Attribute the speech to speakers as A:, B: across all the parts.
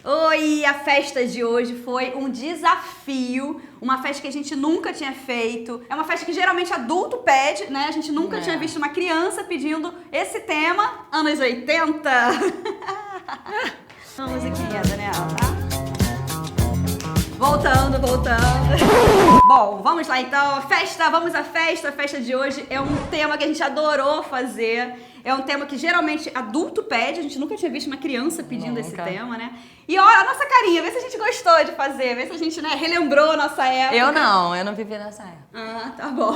A: Oi, a festa de hoje foi um desafio, uma festa que a gente nunca tinha feito. É uma festa que geralmente adulto pede, né? A gente nunca tinha visto uma criança pedindo esse tema, anos 80. Uma musiquinha, Daniela, tá? Voltando. Bom, vamos lá então. Vamos à festa. A festa de hoje é um tema que a gente adorou fazer. É um tema que geralmente adulto pede. A gente nunca tinha visto uma criança pedindo esse tema, né? E olha a nossa carinha, vê se a gente gostou de fazer, vê se a gente, né, relembrou a nossa época.
B: Eu não vivi nessa época.
A: Ah, tá bom.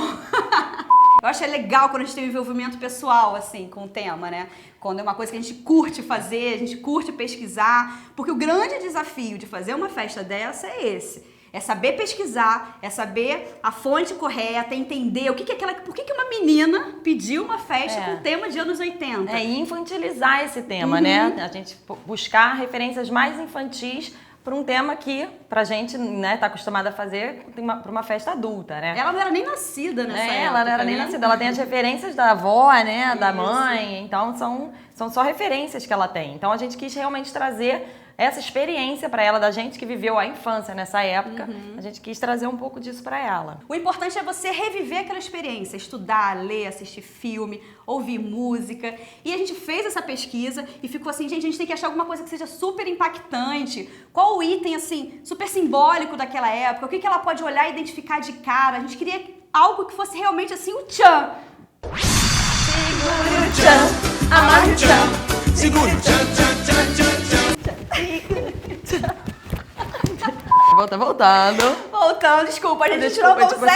A: Eu acho legal quando a gente tem um envolvimento pessoal, assim, com o tema, né? Quando é uma coisa que a gente curte fazer, a gente curte pesquisar. Porque o grande desafio de fazer uma festa dessa é esse. É saber pesquisar, é saber a fonte correta, entender por que uma menina pediu uma festa com tema de anos 80.
B: E infantilizar esse tema, né? A gente buscar referências mais infantis para um tema que, pra gente, né, tá acostumada a fazer para uma festa adulta, né?
A: Ela não era nem nascida nessa época.
B: Ela não era nem nascida. Ela tem as referências da avó, né, da mãe. Então, são só referências que ela tem. Então, a gente quis realmente trazer essa experiência para ela, da gente que viveu a infância nessa época. A gente quis trazer um pouco disso para ela.
A: O importante é você reviver aquela experiência, estudar, ler, assistir filme, ouvir música. E a gente fez essa pesquisa e ficou assim, gente, a gente tem que achar alguma coisa que seja super impactante. Qual o item, assim, super simbólico daquela época? O que ela pode olhar e identificar de cara? A gente queria algo que fosse realmente, assim, o tchan.
B: Segura o tchan, amarra o tchan.
C: Segura o tchan, tchan, tchan, tchan, tchan.
A: Voltando, desculpa, a gente não consegue.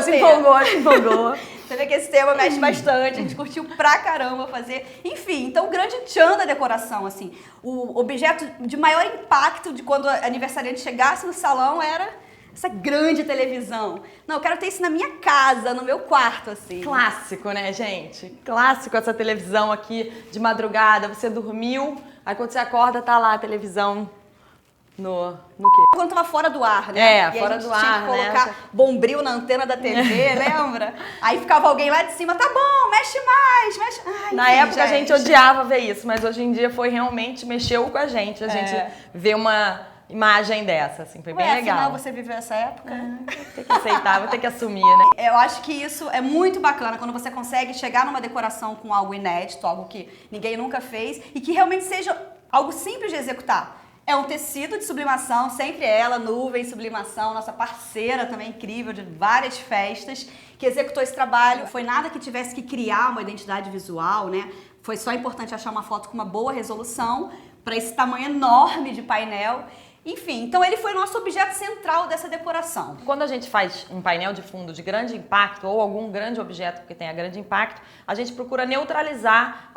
B: Se empolgou.
A: Você vê que esse tema mexe bastante, a gente curtiu pra caramba fazer. Enfim, então o grande tchan da decoração, assim, o objeto de maior impacto de quando a aniversariante chegasse no salão era essa grande televisão. Não, eu quero ter isso na minha casa, no meu quarto, assim.
B: Clássico, né, gente? Clássico essa televisão aqui de madrugada, você dormiu, aí quando você acorda tá lá a televisão no quê?
A: Quando tava fora do ar, né?
B: Fora do ar,
A: tinha que colocar bombril na antena da TV, lembra? Aí ficava alguém lá de cima, tá bom, mexe mais. Ai,
B: na época a gente odiava ver isso, mas hoje em dia mexeu com a gente ver uma imagem dessa, assim, foi bem legal.
A: Afinal, você viveu essa época?
B: Tem que aceitar, vou ter que assumir, né?
A: Eu acho que isso é muito bacana, quando você consegue chegar numa decoração com algo inédito, algo que ninguém nunca fez, e que realmente seja algo simples de executar. É um tecido de sublimação, sempre ela, Nuvem Sublimação, nossa parceira também incrível de várias festas, que executou esse trabalho. Foi nada que tivesse que criar uma identidade visual, né? Foi só importante achar uma foto com uma boa resolução para esse tamanho enorme de painel. Enfim, então ele foi o nosso objeto central dessa decoração.
B: Quando a gente faz um painel de fundo de grande impacto ou algum grande objeto que tenha grande impacto, a gente procura neutralizar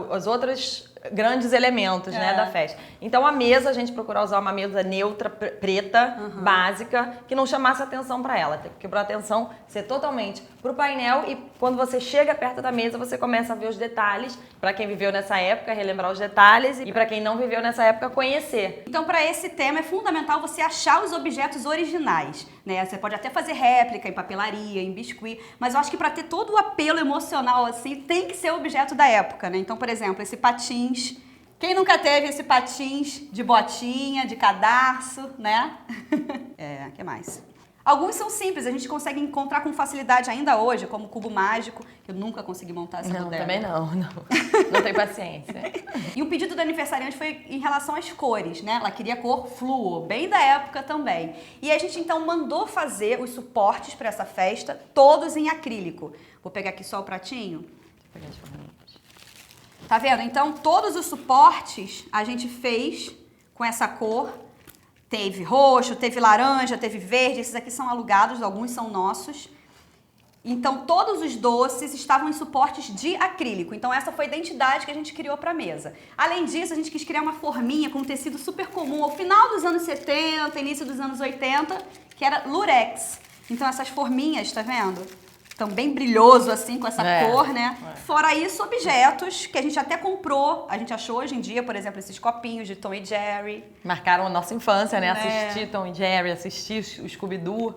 B: os outros grandes elementos, né, da festa. Então a mesa, a gente procura usar uma mesa neutra, preta, básica, que não chamasse atenção para ela. Tem que, para a atenção ser totalmente pro painel, e quando você chega perto da mesa, você começa a ver os detalhes. Para quem viveu nessa época, relembrar os detalhes, e para quem não viveu nessa época, conhecer.
A: Então, para esse tema é fundamental você achar os objetos originais, né? Você pode até fazer réplica em papelaria, em biscuit, mas eu acho que para ter todo o apelo emocional assim, tem que ser o objeto da época, né? Então, por exemplo, esse patins. Quem nunca teve esse patins de botinha, de cadarço, né? Que mais? Alguns são simples, a gente consegue encontrar com facilidade ainda hoje, como o cubo mágico, que eu nunca consegui montar essa bodega.
B: Também não. Não tenho paciência.
A: E o pedido da aniversariante foi em relação às cores, né? Ela queria cor fluo, bem da época também. E a gente então mandou fazer os suportes para essa festa, todos em acrílico. Vou pegar aqui só o pratinho.
B: Deixa eu pegar as forminhas.
A: Tá vendo? Então, todos os suportes a gente fez com essa cor. Teve roxo, teve laranja, teve verde. Esses aqui são alugados, alguns são nossos. Então, todos os doces estavam em suportes de acrílico. Então, essa foi a identidade que a gente criou para a mesa. Além disso, a gente quis criar uma forminha com um tecido super comum ao final dos anos 70, início dos anos 80, que era lurex. Então, essas forminhas, tá vendo? também brilhoso, assim, com essa
B: É.
A: cor, né? Fora isso, objetos que a gente até comprou, a gente achou hoje em dia, por exemplo, esses copinhos de Tom e Jerry.
B: Marcaram a nossa infância, né?
A: É.
B: Assistir Tom e Jerry, assistir o Scooby-Doo.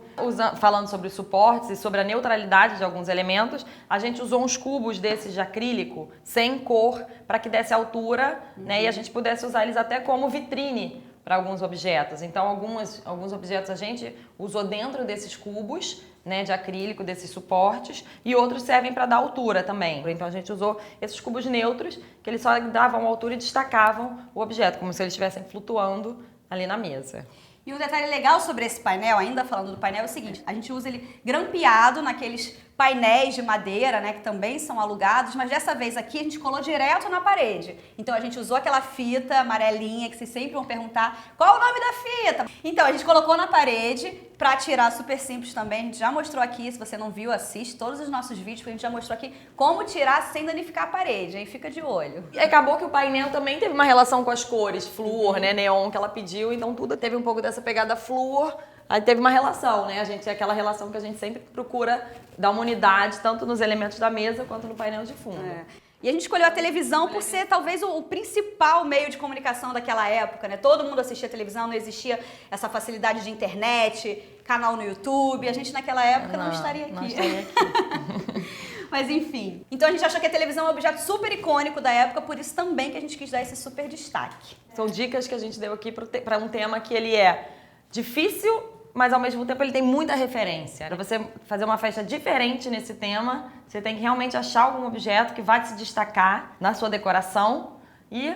B: Falando sobre os suportes e sobre a neutralidade de alguns elementos, a gente usou uns cubos desses de acrílico, sem cor, para que desse altura, né? E a gente pudesse usar eles até como vitrine para alguns objetos. Então, alguns objetos a gente usou dentro desses cubos, né, de acrílico, desses suportes, e outros servem para dar altura também. Então, a gente usou esses cubos neutros, que eles só davam altura e destacavam o objeto, como se eles estivessem flutuando ali na mesa.
A: E um detalhe legal sobre esse painel, ainda falando do painel, é o seguinte: a gente usa ele grampeado naqueles painéis de madeira, né, que também são alugados, mas dessa vez aqui a gente colou direto na parede. Então a gente usou aquela fita amarelinha que vocês sempre vão perguntar qual é o nome da fita. Então a gente colocou na parede pra tirar, super simples também. A gente já mostrou aqui, se você não viu, assiste todos os nossos vídeos, porque a gente já mostrou aqui como tirar sem danificar a parede, aí fica de olho.
B: E acabou que o painel também teve uma relação com as cores, flúor, né, neon que ela pediu, então tudo teve um pouco dessa pegada flúor. Aí teve uma relação, né? Aquela relação que a gente sempre procura dar uma unidade, tanto nos elementos da mesa quanto no painel de fundo.
A: E a gente escolheu a televisão por ser talvez o principal meio de comunicação daquela época, né? Todo mundo assistia televisão, não existia essa facilidade de internet, canal no YouTube. A gente naquela época não estaria aqui.
B: Não estaria aqui.
A: Mas enfim. Então a gente achou que a televisão é um objeto super icônico da época, por isso também que a gente quis dar esse super destaque.
B: São dicas que a gente deu aqui para um tema que ele é difícil, mas ao mesmo tempo ele tem muita referência. Para você fazer uma festa diferente nesse tema, você tem que realmente achar algum objeto que vai se destacar na sua decoração e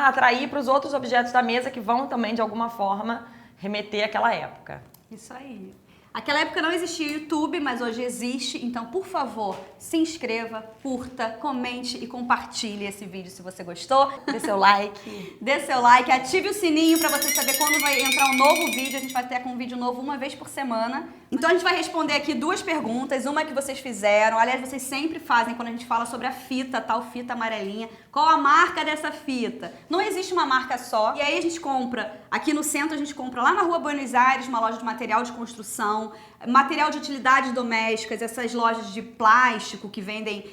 B: atrair para os outros objetos da mesa que vão também, de alguma forma, remeter àquela época.
A: Isso aí. Aquela época não existia YouTube, mas hoje existe. Então, por favor, se inscreva, curta, comente e compartilhe esse vídeo se você gostou.
B: Dê seu like.
A: Dê seu like, ative o sininho para você saber quando vai entrar um novo vídeo. A gente vai ter um vídeo novo uma vez por semana. Então a gente vai responder aqui duas perguntas, uma que vocês fizeram. Aliás, vocês sempre fazem quando a gente fala sobre a fita, tal fita amarelinha. Qual a marca dessa fita? Não existe uma marca só. E aí a gente compra, aqui no centro a gente compra lá na Rua Buenos Aires, uma loja de material de construção, material de utilidades domésticas, essas lojas de plástico que vendem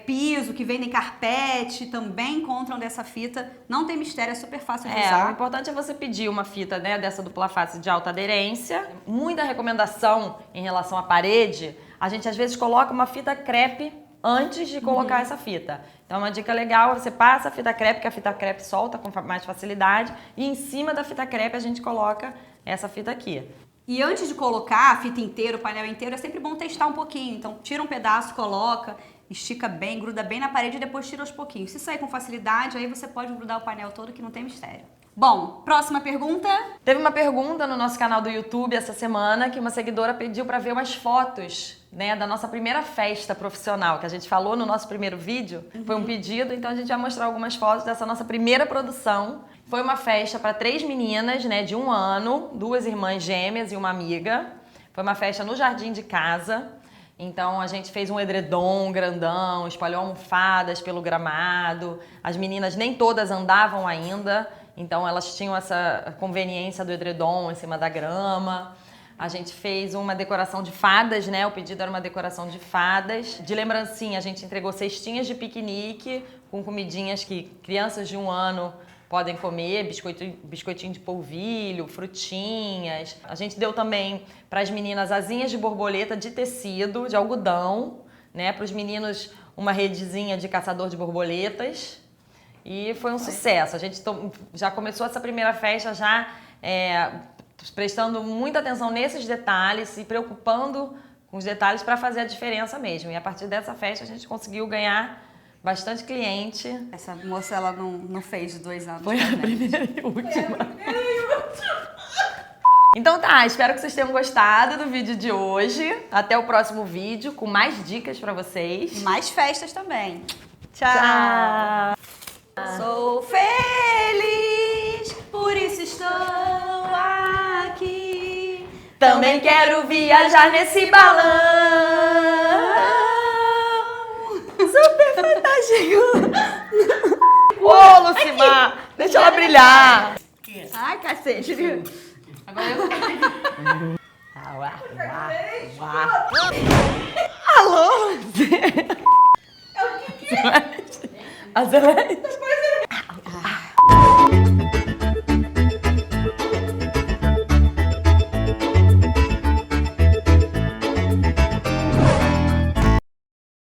A: piso, que vendem carpete, também encontram dessa fita. Não tem mistério, é super fácil de
B: O
A: usar.
B: importante é você pedir uma fita, né, dessa dupla face de alta aderência. Muita recomendação em relação à parede, a gente às vezes coloca uma fita crepe antes de colocar essa fita. Então uma dica legal, você passa a fita crepe, que a fita crepe solta com mais facilidade, e em cima da fita crepe a gente coloca essa fita aqui.
A: E antes de colocar a fita inteira, o painel inteiro, é sempre bom testar um pouquinho. Então tira um pedaço, coloca, estica bem, gruda bem na parede e depois tira aos pouquinhos. Se sair com facilidade, aí você pode grudar o painel todo que não tem mistério. Bom, próxima pergunta.
B: Teve uma pergunta no nosso canal do YouTube essa semana que uma seguidora pediu para ver umas fotos, né, da nossa primeira festa profissional, que a gente falou no nosso primeiro vídeo. Foi um pedido, então a gente vai mostrar algumas fotos dessa nossa primeira produção. Foi uma festa para 3 meninas, né, de 1 ano, 2 irmãs gêmeas e uma amiga. Foi uma festa no jardim de casa. Então a gente fez um edredom grandão, espalhou almofadas pelo gramado. As meninas nem todas andavam ainda, então elas tinham essa conveniência do edredom em cima da grama. A gente fez uma decoração de fadas, né? O pedido era uma decoração de fadas. De lembrancinha, a gente entregou cestinhas de piquenique com comidinhas que crianças de 1 ano podem comer, biscoitinho de polvilho, frutinhas. A gente deu também para as meninas asinhas de borboleta de tecido, de algodão, né? Para os meninos uma redezinha de caçador de borboletas. E foi um sucesso. A gente já começou essa primeira festa já prestando muita atenção nesses detalhes, se preocupando com os detalhes para fazer a diferença mesmo. E a partir dessa festa a gente conseguiu ganhar bastante cliente.
A: Essa moça, ela não fez 2 anos.
B: Foi a primeira e última. Então tá, espero que vocês tenham gostado do vídeo de hoje. Até o próximo vídeo com mais dicas pra vocês.
A: E mais festas também. Tchau!
B: Tchau!
A: Sou feliz, por isso estou aqui.
B: Também quero viajar nesse balão. Super fantástico. Ô, Lucimar, deixa ela brilhar.
A: Ai, cacete.
B: Agora eu. Alô?
A: É o que que é?
B: A Celeste.
A: Depois